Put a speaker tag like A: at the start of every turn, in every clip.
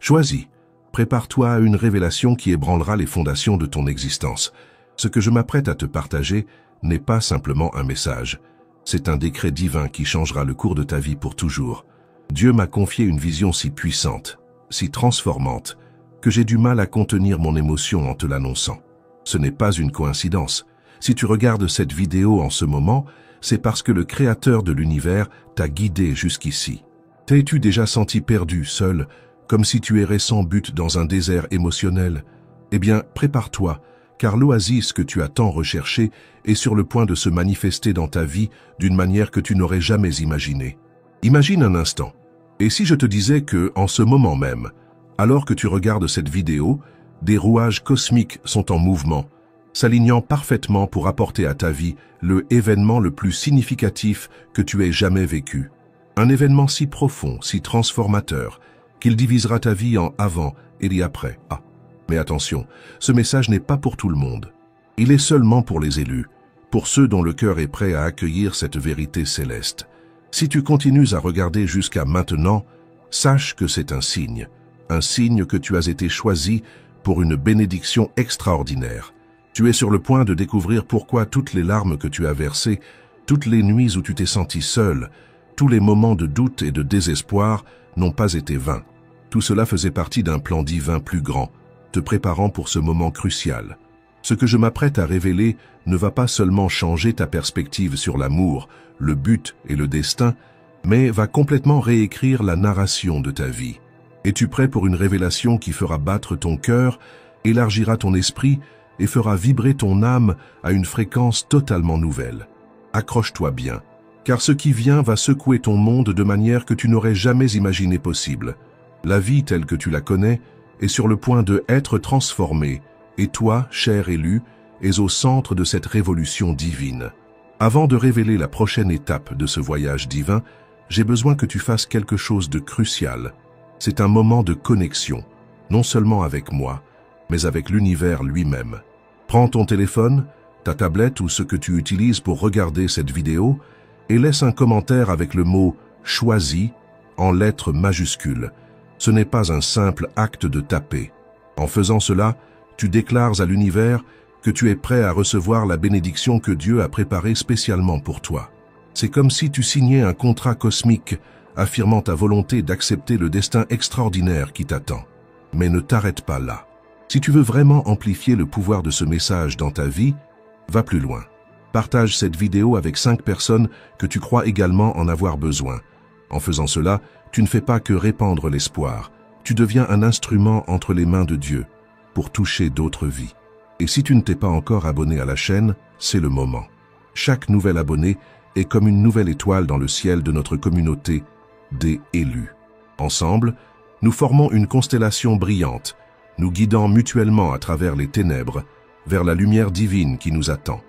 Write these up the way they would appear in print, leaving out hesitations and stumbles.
A: Choisis. Prépare-toi à une révélation qui ébranlera les fondations de ton existence. Ce que je m'apprête à te partager n'est pas simplement un message. C'est un décret divin qui changera le cours de ta vie pour toujours. Dieu m'a confié une vision si puissante, si transformante, que j'ai du mal à contenir mon émotion en te l'annonçant. Ce n'est pas une coïncidence. Si tu regardes cette vidéo en ce moment, c'est parce que le Créateur de l'univers t'a guidé jusqu'ici. T'es-tu déjà senti perdu, seul, comme si tu errais sans but dans un désert émotionnel? Eh bien, prépare-toi, car l'oasis que tu as tant recherché est sur le point de se manifester dans ta vie d'une manière que tu n'aurais jamais imaginée. Imagine un instant. Et si je te disais que, en ce moment même, alors que tu regardes cette vidéo, des rouages cosmiques sont en mouvement, s'alignant parfaitement pour apporter à ta vie le événement le plus significatif que tu aies jamais vécu. Un événement si profond, si transformateur, qu'il divisera ta vie en avant et les après. Ah, mais attention, ce message n'est pas pour tout le monde. Il est seulement pour les élus, pour ceux dont le cœur est prêt à accueillir cette vérité céleste. Si tu continues à regarder jusqu'à maintenant, sache que c'est un signe que tu as été choisi pour une bénédiction extraordinaire. Tu es sur le point de découvrir pourquoi toutes les larmes que tu as versées, toutes les nuits où tu t'es senti seul, tous les moments de doute et de désespoir n'ont pas été vains. Tout cela faisait partie d'un plan divin plus grand, te préparant pour ce moment crucial. Ce que je m'apprête à révéler ne va pas seulement changer ta perspective sur l'amour, le but et le destin, mais va complètement réécrire la narration de ta vie. Es-tu prêt pour une révélation qui fera battre ton cœur, élargira ton esprit et fera vibrer ton âme à une fréquence totalement nouvelle? Accroche-toi bien, car ce qui vient va secouer ton monde de manière que tu n'aurais jamais imaginé possible. La vie telle que tu la connais est sur le point de être transformée, et toi, cher élu, es au centre de cette révolution divine. Avant de révéler la prochaine étape de ce voyage divin, j'ai besoin que tu fasses quelque chose de crucial. C'est un moment de connexion, non seulement avec moi, mais avec l'univers lui-même. Prends ton téléphone, ta tablette ou ce que tu utilises pour regarder cette vidéo et laisse un commentaire avec le mot « choisi » en lettres majuscules. Ce n'est pas un simple acte de taper. En faisant cela, tu déclares à l'univers que tu es prêt à recevoir la bénédiction que Dieu a préparée spécialement pour toi. C'est comme si tu signais un contrat cosmique affirmant ta volonté d'accepter le destin extraordinaire qui t'attend. Mais ne t'arrête pas là. Si tu veux vraiment amplifier le pouvoir de ce message dans ta vie, va plus loin. Partage cette vidéo avec 5 personnes que tu crois également en avoir besoin. En faisant cela, tu ne fais pas que répandre l'espoir. Tu deviens un instrument entre les mains de Dieu pour toucher d'autres vies. Et si tu ne t'es pas encore abonné à la chaîne, c'est le moment. Chaque nouvel abonné est comme une nouvelle étoile dans le ciel de notre communauté des élus. Ensemble, nous formons une constellation brillante, nous guidant mutuellement à travers les ténèbres vers la lumière divine qui nous attend.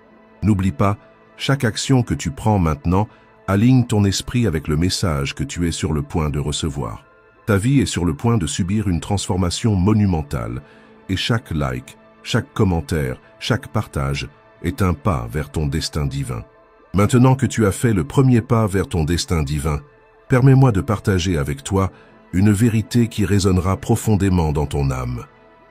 A: N'oublie pas, chaque action que tu prends maintenant aligne ton esprit avec le message que tu es sur le point de recevoir. Ta vie est sur le point de subir une transformation monumentale et chaque like, chaque commentaire, chaque partage est un pas vers ton destin divin. Maintenant que tu as fait le premier pas vers ton destin divin, permets-moi de partager avec toi une vérité qui résonnera profondément dans ton âme.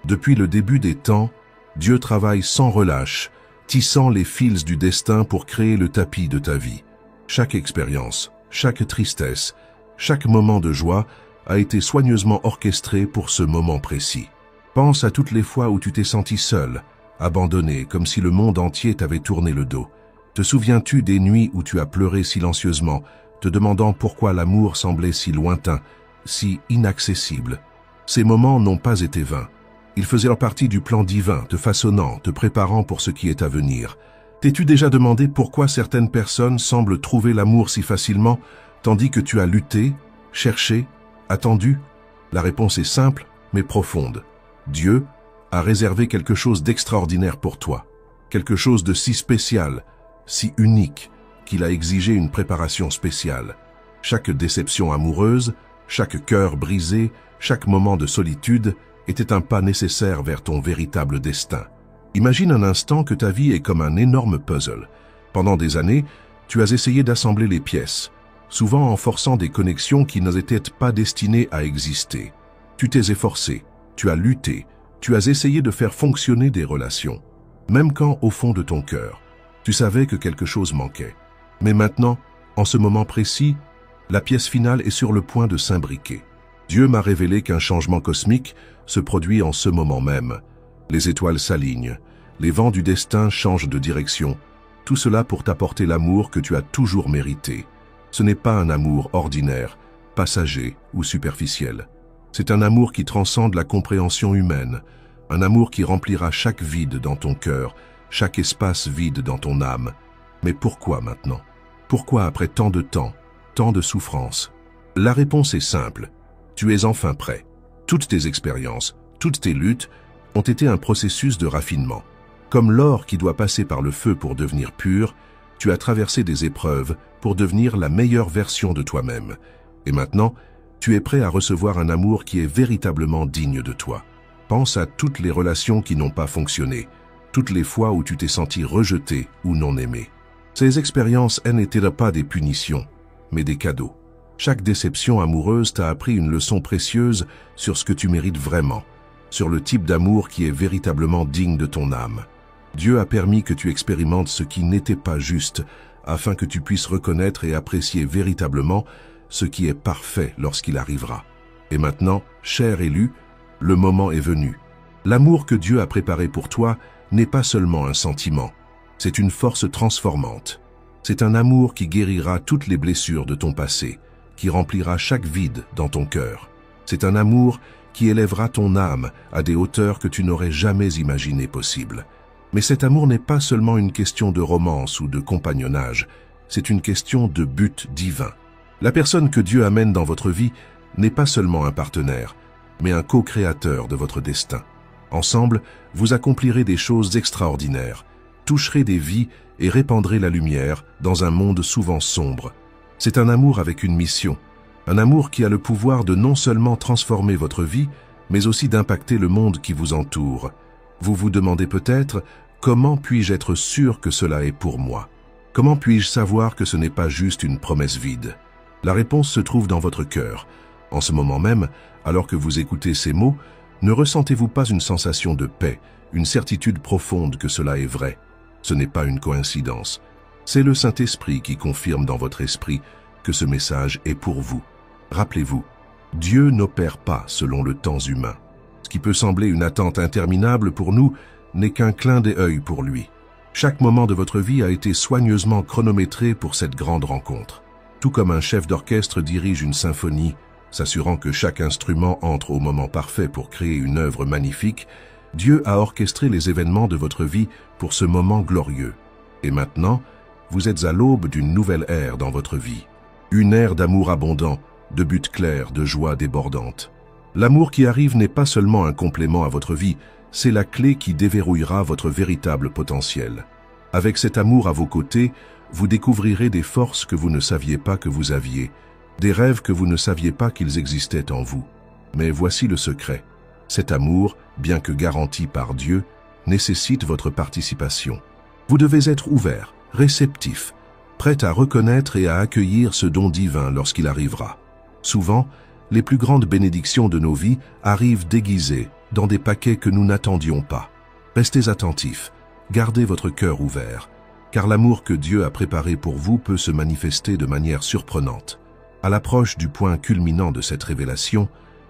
A: Depuis le début des temps, Dieu travaille sans relâche, tissant les fils du destin pour créer le tapis de ta vie. Chaque expérience, chaque tristesse, chaque moment de joie a été soigneusement orchestré pour ce moment précis. Pense à toutes les fois où tu t'es senti seul, abandonné, comme si le monde entier t'avait tourné le dos. Te souviens-tu des nuits où tu as pleuré silencieusement, te demandant pourquoi l'amour semblait si lointain, si inaccessible? Ces moments n'ont pas été vains. Ils faisaient partie du plan divin, te façonnant, te préparant pour ce qui est à venir. T'es-tu déjà demandé pourquoi certaines personnes semblent trouver l'amour si facilement, tandis que tu as lutté, cherché, attendu? La réponse est simple, mais profonde. Dieu a réservé quelque chose d'extraordinaire pour toi, quelque chose de si spécial, si unique, qu'il a exigé une préparation spéciale. Chaque déception amoureuse, chaque cœur brisé, chaque moment de solitude était un pas nécessaire vers ton véritable destin. Imagine un instant que ta vie est comme un énorme puzzle. Pendant des années, tu as essayé d'assembler les pièces, souvent en forçant des connexions qui n'étaient pas destinées à exister. Tu t'es efforcé, tu as lutté, tu as essayé de faire fonctionner des relations, même quand, au fond de ton cœur, tu savais que quelque chose manquait. Mais maintenant, en ce moment précis, la pièce finale est sur le point de s'imbriquer. Dieu m'a révélé qu'un changement cosmique se produit en ce moment même. Les étoiles s'alignent, les vents du destin changent de direction, tout cela pour t'apporter l'amour que tu as toujours mérité. Ce n'est pas un amour ordinaire, passager ou superficiel. C'est un amour qui transcende la compréhension humaine, un amour qui remplira chaque vide dans ton cœur, chaque espace vide dans ton âme. Mais pourquoi maintenant? Pourquoi après tant de temps, tant de souffrance? La réponse est simple. Tu es enfin prêt. Toutes tes expériences, toutes tes luttes ont été un processus de raffinement. Comme l'or qui doit passer par le feu pour devenir pur, tu as traversé des épreuves pour devenir la meilleure version de toi-même. Et maintenant, tu es prêt à recevoir un amour qui est véritablement digne de toi. Pense à toutes les relations qui n'ont pas fonctionné, toutes les fois où tu t'es senti rejeté ou non aimé. Ces expériences n'étaient pas des punitions, mais des cadeaux. Chaque déception amoureuse t'a appris une leçon précieuse sur ce que tu mérites vraiment, sur le type d'amour qui est véritablement digne de ton âme. Dieu a permis que tu expérimentes ce qui n'était pas juste, afin que tu puisses reconnaître et apprécier véritablement ce qui est parfait lorsqu'il arrivera. Et maintenant, cher élu, le moment est venu. L'amour que Dieu a préparé pour toi n'est pas seulement un sentiment, c'est une force transformante. C'est un amour qui guérira toutes les blessures de ton passé, qui remplira chaque vide dans ton cœur. C'est un amour qui élèvera ton âme à des hauteurs que tu n'aurais jamais imaginées possibles. Mais cet amour n'est pas seulement une question de romance ou de compagnonnage, c'est une question de but divin. La personne que Dieu amène dans votre vie n'est pas seulement un partenaire, mais un co-créateur de votre destin. Ensemble, vous accomplirez des choses extraordinaires, toucherez des vies et répandrez la lumière dans un monde souvent sombre. C'est un amour avec une mission, un amour qui a le pouvoir de non seulement transformer votre vie, mais aussi d'impacter le monde qui vous entoure. Vous vous demandez peut-être, comment puis-je être sûr que cela est pour moi? Comment puis-je savoir que ce n'est pas juste une promesse vide? La réponse se trouve dans votre cœur. En ce moment même, alors que vous écoutez ces mots, ne ressentez-vous pas une sensation de paix, une certitude profonde que cela est vrai? Ce n'est pas une coïncidence. C'est le Saint-Esprit qui confirme dans votre esprit que ce message est pour vous. Rappelez-vous, Dieu n'opère pas selon le temps humain. Ce qui peut sembler une attente interminable pour nous n'est qu'un clin d'œil pour lui. Chaque moment de votre vie a été soigneusement chronométré pour cette grande rencontre. Tout comme un chef d'orchestre dirige une symphonie, s'assurant que chaque instrument entre au moment parfait pour créer une œuvre magnifique, Dieu a orchestré les événements de votre vie pour ce moment glorieux. Et maintenant, vous êtes à l'aube d'une nouvelle ère dans votre vie. Une ère d'amour abondant, de buts clairs, de joie débordante. L'amour qui arrive n'est pas seulement un complément à votre vie, c'est la clé qui déverrouillera votre véritable potentiel. Avec cet amour à vos côtés, vous découvrirez des forces que vous ne saviez pas que vous aviez, des rêves que vous ne saviez pas qu'ils existaient en vous. Mais voici le secret. Cet amour, bien que garanti par Dieu, nécessite votre participation. Vous devez être ouvert, réceptif, prêt à reconnaître et à accueillir ce don divin lorsqu'il arrivera. Souvent, les plus grandes bénédictions de nos vies arrivent déguisées dans des paquets que nous n'attendions pas. Restez attentifs, gardez votre cœur ouvert, car l'amour que Dieu a préparé pour vous peut se manifester de manière surprenante. À l'approche du point culminant de cette révélation,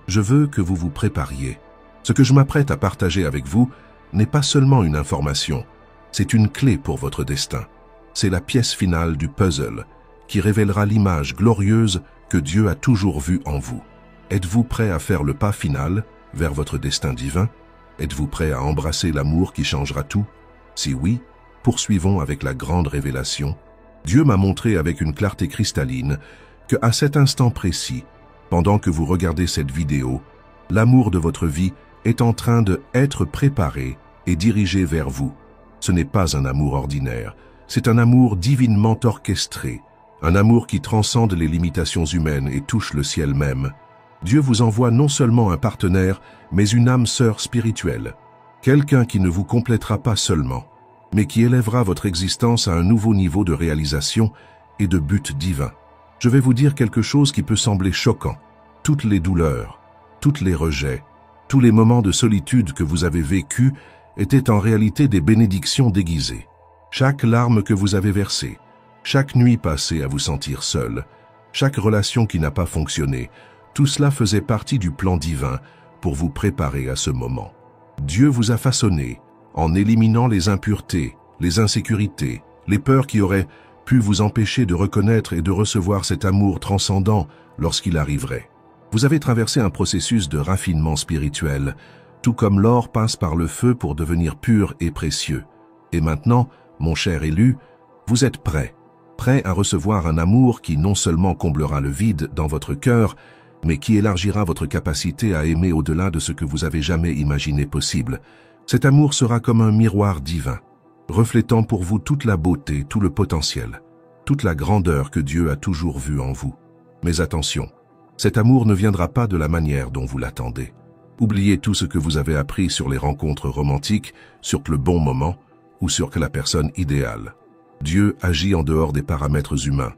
A: je veux que vous vous prépariez. Ce que je m'apprête à partager avec vous n'est pas seulement une information, c'est une clé pour votre destin. C'est la pièce finale du puzzle qui révélera l'image glorieuse que Dieu a toujours vue en vous. Êtes-vous prêt à faire le pas final vers votre destin divin? Êtes-vous prêt à embrasser l'amour qui changera tout? Si oui, poursuivons avec la grande révélation. Dieu m'a montré avec une clarté cristalline que à cet instant précis, pendant que vous regardez cette vidéo, l'amour de votre vie est en train d'être préparé et dirigé vers vous. Ce n'est pas un amour ordinaire, c'est un amour divinement orchestré, un amour qui transcende les limitations humaines et touche le ciel même. Dieu vous envoie non seulement un partenaire, mais une âme sœur spirituelle, quelqu'un qui ne vous complétera pas seulement, mais qui élèvera votre existence à un nouveau niveau de réalisation et de but divin. Je vais vous dire quelque chose qui peut sembler choquant. Toutes les douleurs, toutes les rejets, tous les moments de solitude que vous avez vécus étaient en réalité des bénédictions déguisées. Chaque larme que vous avez versée, chaque nuit passée à vous sentir seul, chaque relation qui n'a pas fonctionné, tout cela faisait partie du plan divin pour vous préparer à ce moment. Dieu vous a façonné en éliminant les impuretés, les insécurités, les peurs qui auraient pu vous empêcher de reconnaître et de recevoir cet amour transcendant lorsqu'il arriverait. Vous avez traversé un processus de raffinement spirituel, tout comme l'or passe par le feu pour devenir pur et précieux. Et maintenant, mon cher élu, vous êtes prêt à recevoir un amour qui non seulement comblera le vide dans votre cœur, mais qui élargira votre capacité à aimer au-delà de ce que vous avez jamais imaginé possible. Cet amour sera comme un miroir divin, reflétant pour vous toute la beauté, tout le potentiel, toute la grandeur que Dieu a toujours vue en vous. Mais attention, cet amour ne viendra pas de la manière dont vous l'attendez. Oubliez tout ce que vous avez appris sur les rencontres romantiques, sur le bon moment ou sur la personne idéale. Dieu agit en dehors des paramètres humains.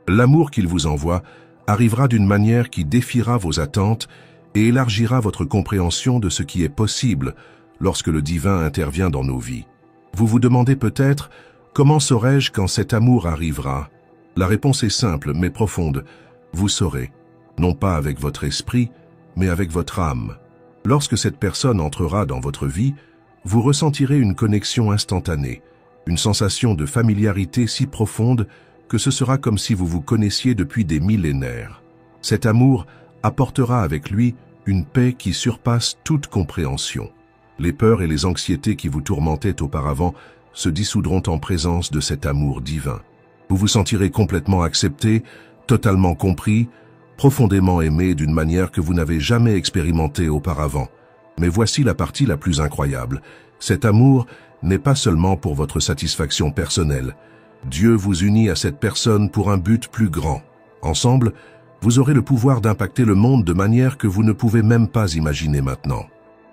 A: L'amour qu'il vous envoie arrivera d'une manière qui défiera vos attentes et élargira votre compréhension de ce qui est possible lorsque le divin intervient dans nos vies. Vous vous demandez peut-être, comment saurai-je quand cet amour arrivera? La réponse est simple mais profonde. Vous saurez, non pas avec votre esprit, mais avec votre âme. Lorsque cette personne entrera dans votre vie, vous ressentirez une connexion instantanée, une sensation de familiarité si profonde que ce sera comme si vous vous connaissiez depuis des millénaires. Cet amour apportera avec lui une paix qui surpasse toute compréhension. Les peurs et les anxiétés qui vous tourmentaient auparavant se dissoudront en présence de cet amour divin. Vous vous sentirez complètement accepté, totalement compris, profondément aimé d'une manière que vous n'avez jamais expérimentée auparavant. Mais voici la partie la plus incroyable. Cet amour n'est pas seulement pour votre satisfaction personnelle. Dieu vous unit à cette personne pour un but plus grand. Ensemble, vous aurez le pouvoir d'impacter le monde de manière que vous ne pouvez même pas imaginer maintenant.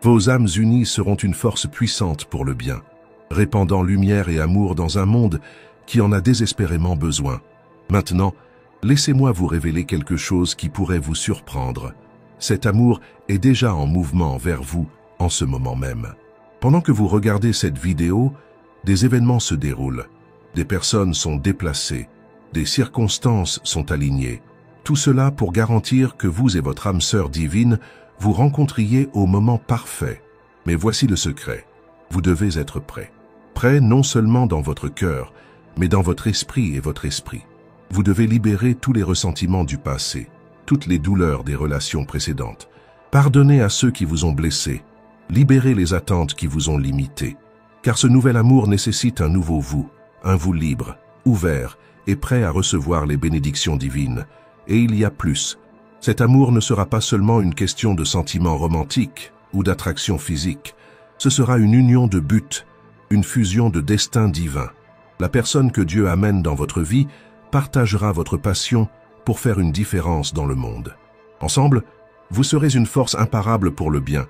A: Vos âmes unies seront une force puissante pour le bien, répandant lumière et amour dans un monde qui en a désespérément besoin. Maintenant, laissez-moi vous révéler quelque chose qui pourrait vous surprendre. Cet amour est déjà en mouvement vers vous en ce moment même. Pendant que vous regardez cette vidéo, des événements se déroulent. Des personnes sont déplacées, des circonstances sont alignées. Tout cela pour garantir que vous et votre âme sœur divine vous rencontriez au moment parfait. Mais voici le secret. Vous devez être prêt. Prêt non seulement dans votre cœur, mais dans votre esprit et votre esprit. Vous devez libérer tous les ressentiments du passé, toutes les douleurs des relations précédentes. Pardonnez à ceux qui vous ont blessé. Libérez les attentes qui vous ont limité. Car ce nouvel amour nécessite un nouveau vous, un vous libre, ouvert et prêt à recevoir les bénédictions divines. Et il y a plus. Cet amour ne sera pas seulement une question de sentiments romantiques ou d'attraction physique. Ce sera une union de buts, une fusion de destin divin. La personne que Dieu amène dans votre vie partagera votre passion pour faire une différence dans le monde. Ensemble, vous serez une force imparable pour le bien,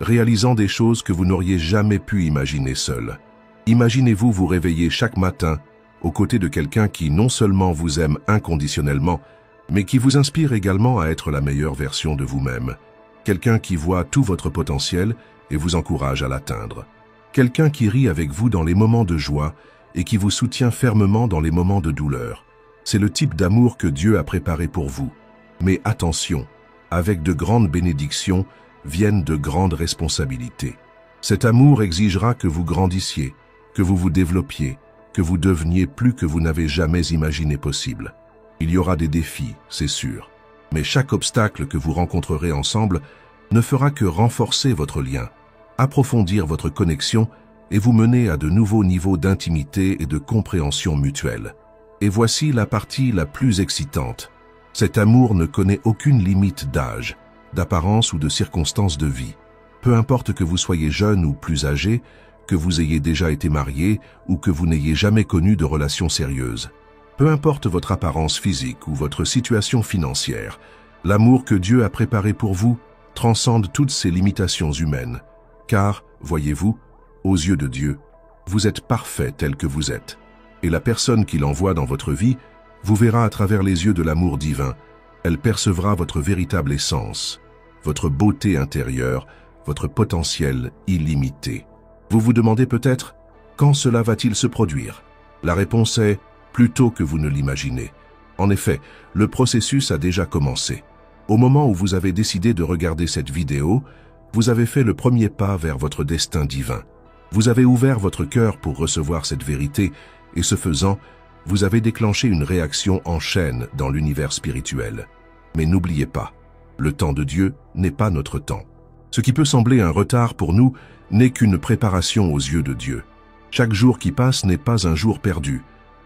A: réalisant des choses que vous n'auriez jamais pu imaginer seul. Imaginez-vous vous réveiller chaque matin aux côtés de quelqu'un qui non seulement vous aime inconditionnellement, mais qui vous inspire également à être la meilleure version de vous-même. Quelqu'un qui voit tout votre potentiel et vous encourage à l'atteindre. Quelqu'un qui rit avec vous dans les moments de joie et qui vous soutient fermement dans les moments de douleur. C'est le type d'amour que Dieu a préparé pour vous. Mais attention, avec de grandes bénédictions viennent de grandes responsabilités. Cet amour exigera que vous grandissiez, que vous vous développiez, que vous deveniez plus que vous n'avez jamais imaginé possible. Il y aura des défis, c'est sûr, mais chaque obstacle que vous rencontrerez ensemble ne fera que renforcer votre lien, approfondir votre connexion et vous mener à de nouveaux niveaux d'intimité et de compréhension mutuelle. Et voici la partie la plus excitante. Cet amour ne connaît aucune limite d'âge, d'apparence ou de circonstances de vie. Peu importe que vous soyez jeune ou plus âgé, que vous ayez déjà été marié ou que vous n'ayez jamais connu de relation sérieuse. Peu importe votre apparence physique ou votre situation financière, l'amour que Dieu a préparé pour vous transcende toutes ces limitations humaines. Car, voyez-vous, aux yeux de Dieu, vous êtes parfait tel que vous êtes. Et la personne qu'il envoie dans votre vie vous verra à travers les yeux de l'amour divin. Elle percevra votre véritable essence. votre beauté intérieure, votre potentiel illimité. Vous vous demandez peut-être, quand cela va-t-il se produire? La réponse est, plus tôt que vous ne l'imaginez. En effet, le processus a déjà commencé. Au moment où vous avez décidé de regarder cette vidéo, vous avez fait le premier pas vers votre destin divin. Vous avez ouvert votre cœur pour recevoir cette vérité et ce faisant, vous avez déclenché une réaction en chaîne dans l'univers spirituel. Mais n'oubliez pas, le temps de Dieu n'est pas notre temps. Ce qui peut sembler un retard pour nous n'est qu'une préparation aux yeux de Dieu. Chaque jour qui passe n'est pas un jour perdu,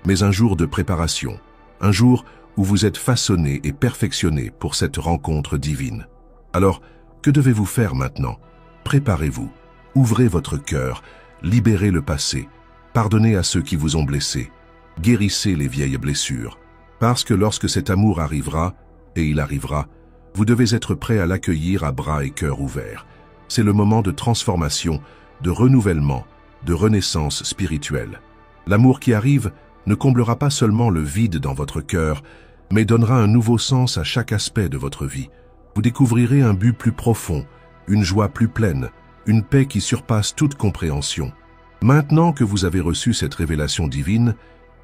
A: mais un jour de préparation, un jour où vous êtes façonné et perfectionné pour cette rencontre divine. Alors, que devez-vous faire maintenant? Préparez-vous, ouvrez votre cœur, libérez le passé, pardonnez à ceux qui vous ont blessé, guérissez les vieilles blessures, parce que lorsque cet amour arrivera, et il arrivera, vous devez être prêt à l'accueillir à bras et cœur ouverts. C'est le moment de transformation, de renouvellement, de renaissance spirituelle. L'amour qui arrive ne comblera pas seulement le vide dans votre cœur, mais donnera un nouveau sens à chaque aspect de votre vie. Vous découvrirez un but plus profond, une joie plus pleine, une paix qui surpasse toute compréhension. Maintenant que vous avez reçu cette révélation divine,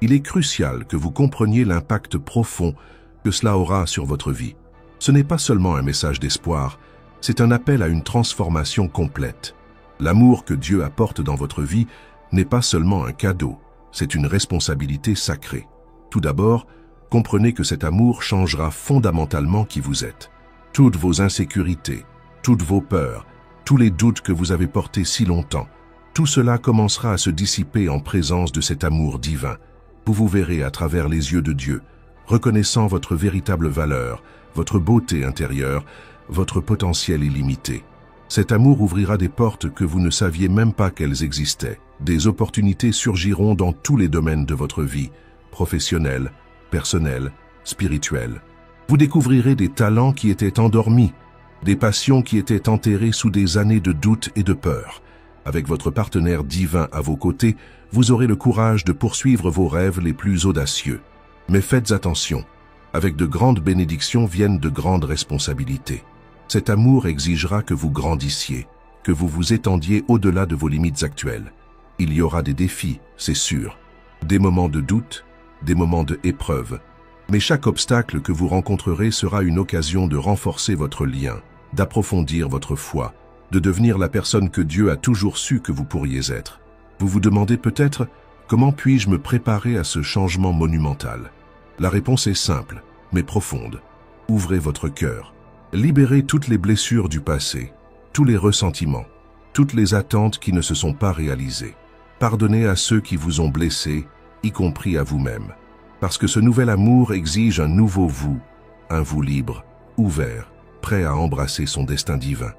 A: il est crucial que vous compreniez l'impact profond que cela aura sur votre vie. Ce n'est pas seulement un message d'espoir, c'est un appel à une transformation complète. L'amour que Dieu apporte dans votre vie n'est pas seulement un cadeau, c'est une responsabilité sacrée. Tout d'abord, comprenez que cet amour changera fondamentalement qui vous êtes. Toutes vos insécurités, toutes vos peurs, tous les doutes que vous avez portés si longtemps, tout cela commencera à se dissiper en présence de cet amour divin. Vous vous verrez à travers les yeux de Dieu, reconnaissant votre véritable valeur, votre beauté intérieure, votre potentiel illimité. Cet amour ouvrira des portes que vous ne saviez même pas qu'elles existaient. Des opportunités surgiront dans tous les domaines de votre vie, professionnelle, personnelle, spirituelle. Vous découvrirez des talents qui étaient endormis, des passions qui étaient enterrées sous des années de doute et de peur. Avec votre partenaire divin à vos côtés, vous aurez le courage de poursuivre vos rêves les plus audacieux. Mais faites attention, avec de grandes bénédictions viennent de grandes responsabilités. Cet amour exigera que vous grandissiez, que vous vous étendiez au-delà de vos limites actuelles. Il y aura des défis, c'est sûr, des moments de doute, des moments de épreuve. Mais chaque obstacle que vous rencontrerez sera une occasion de renforcer votre lien, d'approfondir votre foi, de devenir la personne que Dieu a toujours su que vous pourriez être. Vous vous demandez peut-être, comment puis-je me préparer à ce changement monumental? La réponse est simple, mais profonde. Ouvrez votre cœur. Libérez toutes les blessures du passé, tous les ressentiments, toutes les attentes qui ne se sont pas réalisées. Pardonnez à ceux qui vous ont blessé, y compris à vous-même. Parce que ce nouvel amour exige un nouveau vous, un vous libre, ouvert, prêt à embrasser son destin divin.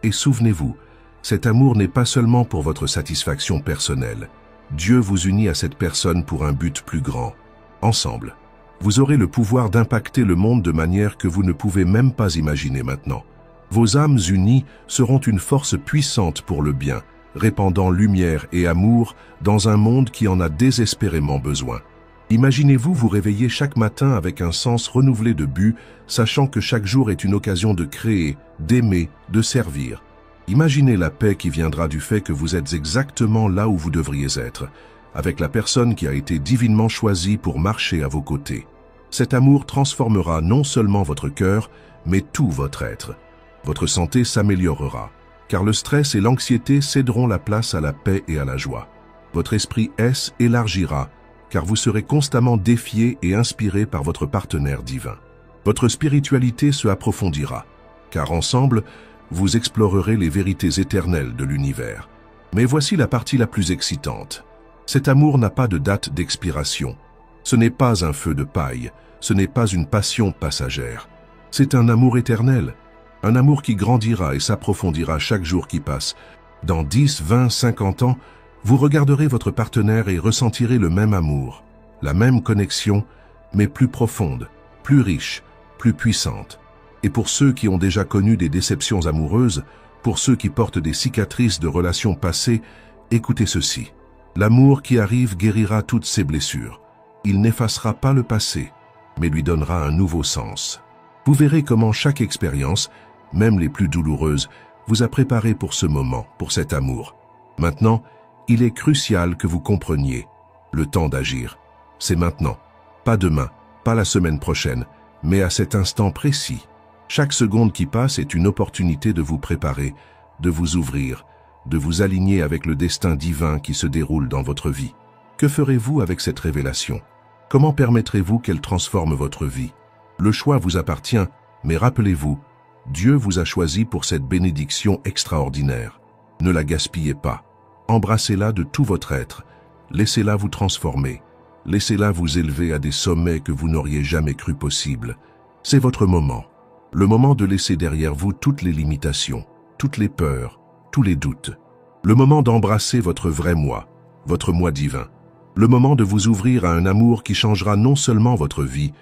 A: Et souvenez-vous, cet amour n'est pas seulement pour votre satisfaction personnelle. Dieu vous unit à cette personne pour un but plus grand. Ensemble, vous aurez le pouvoir d'impacter le monde de manière que vous ne pouvez même pas imaginer maintenant. Vos âmes unies seront une force puissante pour le bien, répandant lumière et amour dans un monde qui en a désespérément besoin. Imaginez-vous vous réveiller chaque matin avec un sens renouvelé de but, sachant que chaque jour est une occasion de créer, d'aimer, de servir. Imaginez la paix qui viendra du fait que vous êtes exactement là où vous devriez être, avec la personne qui a été divinement choisie pour marcher à vos côtés. Cet amour transformera non seulement votre cœur, mais tout votre être. Votre santé s'améliorera, car le stress et l'anxiété céderont la place à la paix et à la joie. Votre esprit élargira, car vous serez constamment défié et inspiré par votre partenaire divin. Votre spiritualité se approfondira, car ensemble, vous explorerez les vérités éternelles de l'univers. Mais voici la partie la plus excitante. Cet amour n'a pas de date d'expiration. Ce n'est pas un feu de paille, ce n'est pas une passion passagère. C'est un amour éternel, un amour qui grandira et s'approfondira chaque jour qui passe. Dans 10, 20, 50 ans, vous regarderez votre partenaire et ressentirez le même amour, la même connexion, mais plus profonde, plus riche, plus puissante. Et pour ceux qui ont déjà connu des déceptions amoureuses, pour ceux qui portent des cicatrices de relations passées, écoutez ceci. L'amour qui arrive guérira toutes ces blessures. Il n'effacera pas le passé, mais lui donnera un nouveau sens. Vous verrez comment chaque expérience, même les plus douloureuses, vous a préparé pour ce moment, pour cet amour. Maintenant, il est crucial que vous compreniez. Le temps d'agir, c'est maintenant. Pas demain, pas la semaine prochaine, mais à cet instant précis. Chaque seconde qui passe est une opportunité de vous préparer, de vous ouvrir, de vous aligner avec le destin divin qui se déroule dans votre vie. Que ferez-vous avec cette révélation? Comment permettrez-vous qu'elle transforme votre vie? Le choix vous appartient, mais rappelez-vous, Dieu vous a choisi pour cette bénédiction extraordinaire. Ne la gaspillez pas. Embrassez-la de tout votre être. Laissez-la vous transformer. Laissez-la vous élever à des sommets que vous n'auriez jamais cru possibles. C'est votre moment. Le moment de laisser derrière vous toutes les limitations, toutes les peurs, tous les doutes. Le moment d'embrasser votre vrai moi, votre moi divin. Le moment de vous ouvrir à un amour qui changera non seulement votre vie,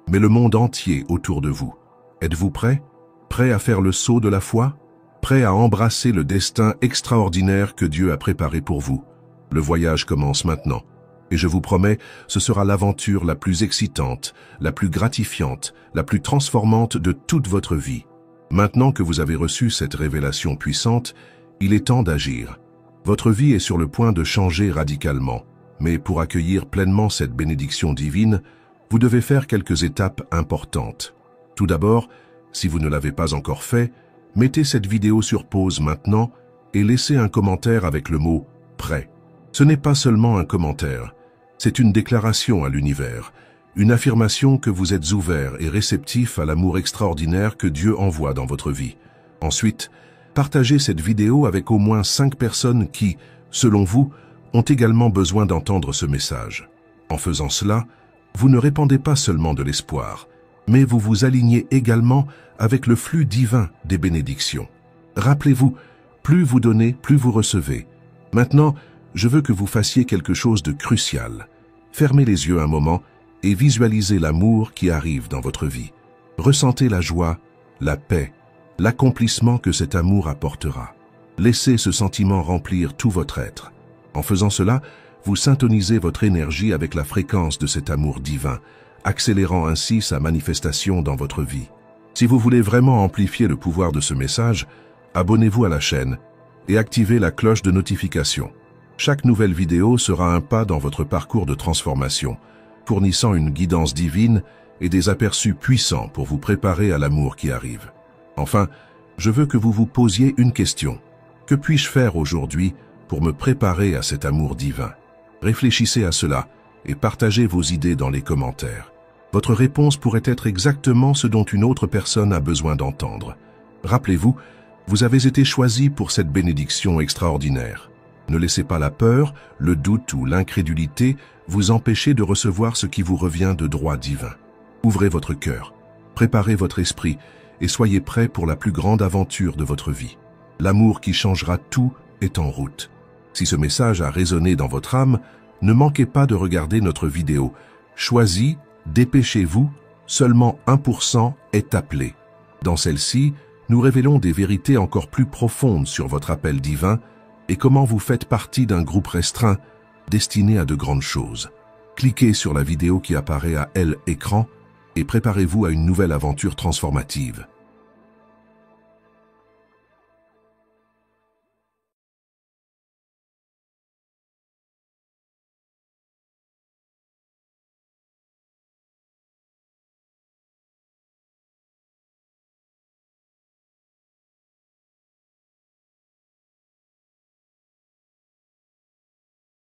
A: mais le monde entier autour de vous. Êtes-vous prêt? Prêt à faire le saut de la foi? Prêt à embrasser le destin extraordinaire que Dieu a préparé pour vous? Le voyage commence maintenant. Et je vous promets, ce sera l'aventure la plus excitante, la plus gratifiante, la plus transformante de toute votre vie. Maintenant que vous avez reçu cette révélation puissante, il est temps d'agir. Votre vie est sur le point de changer radicalement. Mais pour accueillir pleinement cette bénédiction divine, vous devez faire quelques étapes importantes. Tout d'abord, si vous ne l'avez pas encore fait, mettez cette vidéo sur pause maintenant et laissez un commentaire avec le mot « Prêt ». Ce n'est pas seulement un commentaire, c'est une déclaration à l'univers, une affirmation que vous êtes ouvert et réceptif à l'amour extraordinaire que Dieu envoie dans votre vie. Ensuite, partagez cette vidéo avec au moins 5 personnes qui, selon vous, ont également besoin d'entendre ce message. En faisant cela, vous ne répandez pas seulement de l'espoir, mais vous vous alignez également avec le flux divin des bénédictions. Rappelez-vous, plus vous donnez, plus vous recevez. Maintenant, je veux que vous fassiez quelque chose de crucial. Fermez les yeux un moment et visualisez l'amour qui arrive dans votre vie. Ressentez la joie, la paix, l'accomplissement que cet amour apportera. Laissez ce sentiment remplir tout votre être. En faisant cela, vous syntonisez votre énergie avec la fréquence de cet amour divin, accélérant ainsi sa manifestation dans votre vie. Si vous voulez vraiment amplifier le pouvoir de ce message, abonnez-vous à la chaîne et activez la cloche de notification. Chaque nouvelle vidéo sera un pas dans votre parcours de transformation, fournissant une guidance divine et des aperçus puissants pour vous préparer à l'amour qui arrive. Enfin, je veux que vous vous posiez une question. Que puis-je faire aujourd'hui pour me préparer à cet amour divin? Réfléchissez à cela et partagez vos idées dans les commentaires. Votre réponse pourrait être exactement ce dont une autre personne a besoin d'entendre. Rappelez-vous, vous avez été choisi pour cette bénédiction extraordinaire. Ne laissez pas la peur, le doute ou l'incrédulité vous empêcher de recevoir ce qui vous revient de droit divin. Ouvrez votre cœur, préparez votre esprit et soyez prêts pour la plus grande aventure de votre vie. L'amour qui changera tout est en route. Si ce message a résonné dans votre âme, ne manquez pas de regarder notre vidéo. Choisis, dépêchez-vous, seulement 1% est appelé. Dans celle-ci, nous révélons des vérités encore plus profondes sur votre appel divin et comment vous faites partie d'un groupe restreint destiné à de grandes choses. Cliquez sur la vidéo qui apparaît à l'écran et préparez-vous à une nouvelle aventure transformative.